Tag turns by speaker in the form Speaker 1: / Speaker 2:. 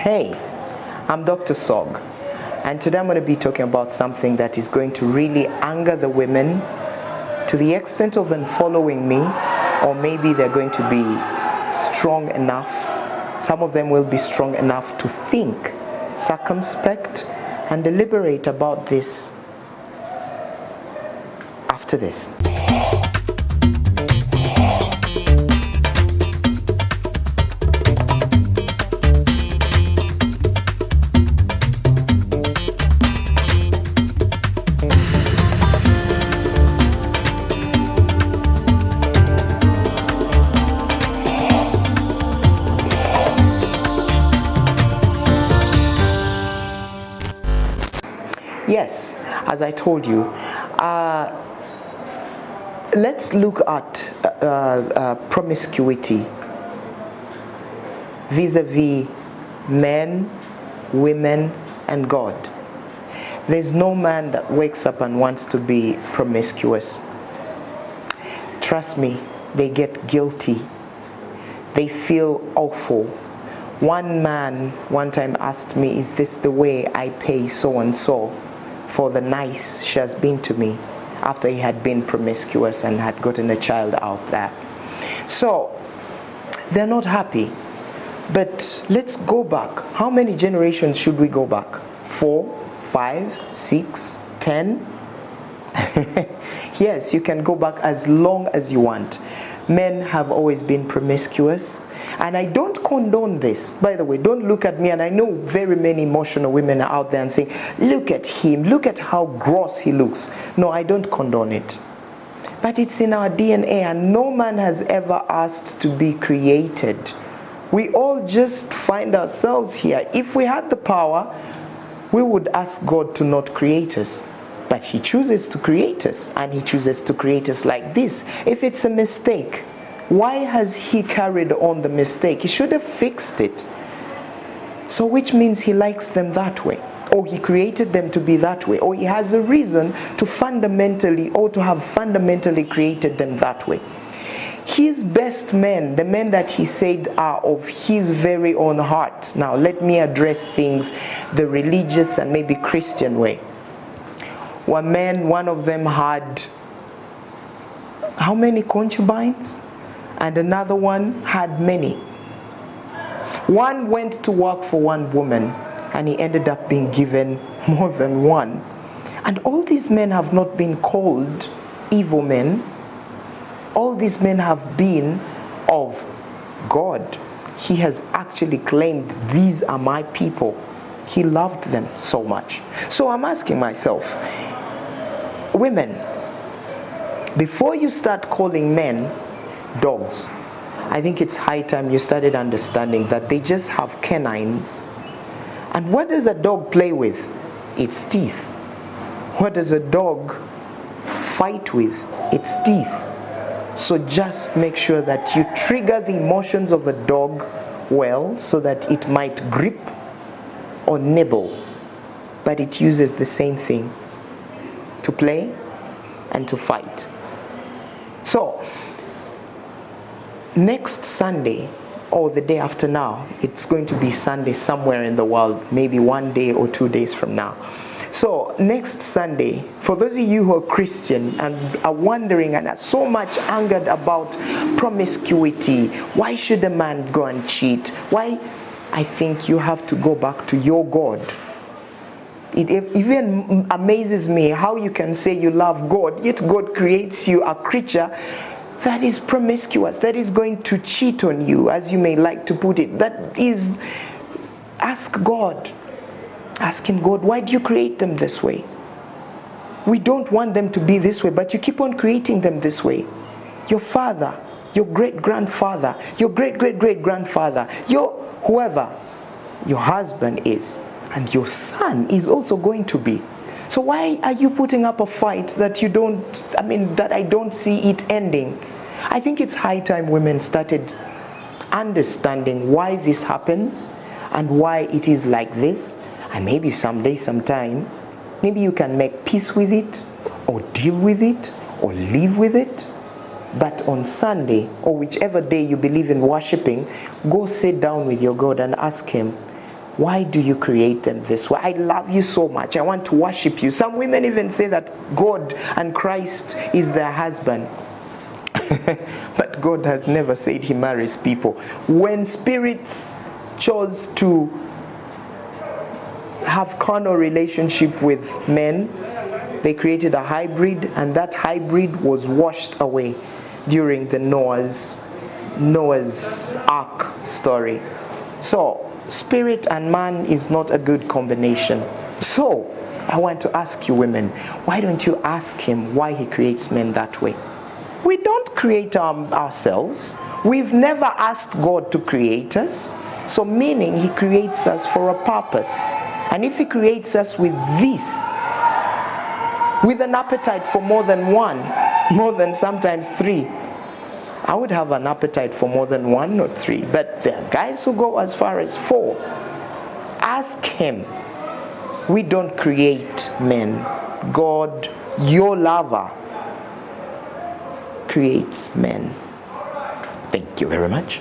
Speaker 1: Hey, I'm Dr. Sog, and today I'm going to be talking about something that is going to really anger the women to the extent of them following me, or maybe they're going to be strong enough. Some of them will be strong enough to think circumspect and deliberate about this after this. Yes, as I told you, let's look at promiscuity vis-a-vis men, women, and God. There's no man that wakes up and wants to be promiscuous. Trust me, they get guilty. They feel awful. One man one time asked me, is this the way I pay so-and-so for the nice she has been to me, after he had been promiscuous and had gotten a child out there? So they're not happy. But let's go back. How many generations should we go back? 4, 5, 6, 10? Yes, you can go back as long as you want. Men have always been promiscuous, and I don't condone this. By the way, don't look at me, and I know very many emotional women are out there and saying, look at him, look at how gross he looks. No, I don't condone it. But it's in our DNA, and no man has ever asked to be created. We all just find ourselves here. If we had the power, we would ask God to not create us. But he chooses to create us, and he chooses to create us like this. If it's a mistake, why has he carried on the mistake? He should have fixed it. So which means he likes them that way, or he created them to be that way, or he has a reason to fundamentally, or to have fundamentally created them that way. His best men, the men that he said are of his very own heart. Now let me address things the religious and maybe Christian way. One man, one of them had how many concubines? And another one had many. One went to work for one woman, and he ended up being given more than one. And all these men have not been called evil men. All these men have been of God. He has actually claimed, these are my people. He loved them so much. So I'm asking myself, women, before you start calling men dogs, I think it's high time you started understanding that they just have canines. And what does a dog play with? Its teeth. What does a dog fight with? Its teeth. So just make sure that you trigger the emotions of a dog well, so that it might grip or nibble. But it uses the same thing: to play and to fight. So next Sunday, or the day after now, it's going to be Sunday somewhere in the world, maybe 1 day or 2 days from now. So next Sunday, for those of you who are Christian and are wondering and are so much angered about promiscuity, why should a man go and cheat? Why? I think you have to go back to your God. It even amazes me how you can say you love God, yet God creates you a creature that is promiscuous, that is going to cheat on you, as you may like to put it. That is, ask God. Ask him, God, why do you create them this way? We don't want them to be this way, but you keep on creating them this way. Your father, your great-grandfather, your great-great-great-grandfather, your whoever your husband is, and your son is also going to be. So why are you putting up a fight that you don't, that I don't see it ending? I think it's high time women started understanding why this happens and why it is like this. And maybe someday, sometime, maybe you can make peace with it, or deal with it, or live with it. But on Sunday, or whichever day you believe in worshiping, go sit down with your God and ask him, Why do you create them this way? I love you so much. I want to worship you. Some women even say that God and Christ is their husband. But God has never said he marries people. When spirits chose to have carnal relationship with men, they created a hybrid, and that hybrid was washed away during the Noah's Ark story. So spirit and man is not a good combination. So I want to ask you women, why don't you ask him why he creates men that way? We don't create ourselves. We've never asked God to create us. So meaning he creates us for a purpose. And if he creates us with this, with an appetite for more than one, more than sometimes three, I would have an appetite for more than one or three. But there are guys who go as far as 4. Ask him. We don't create men. God, your lover, creates men. Thank you very much.